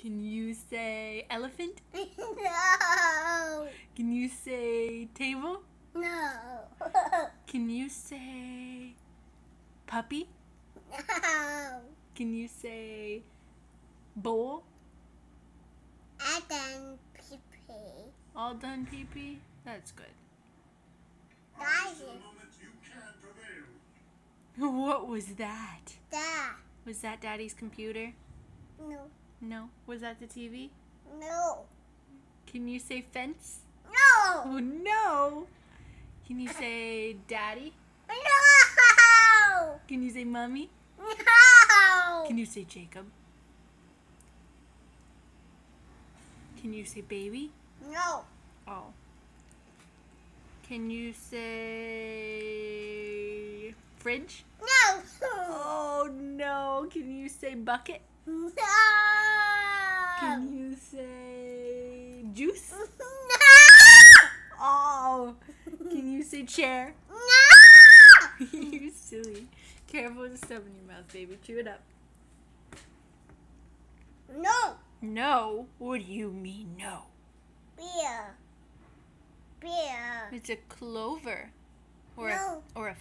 Can you say elephant? No. Can you say table? No. Can you say puppy? No. Can you say bowl? I done pee-pee. All done pee-pee? That's good. Guys, What was that? da. Was that Daddy's computer? No. No. Was that the TV? No. Can you say fence? No. Oh no! Can you say daddy? No. Can you say mommy? No. Can you say Jacob? Can you say baby? No. Oh. Can you say fridge? No. Oh no! Can you say bucket? No. Can you say juice? No. Oh! Can you say chair? No. You're silly. Careful with the stuff in your mouth, baby. Chew it up. No. No? What do you mean, no? Beer. Beer. It's a clover. Or No. a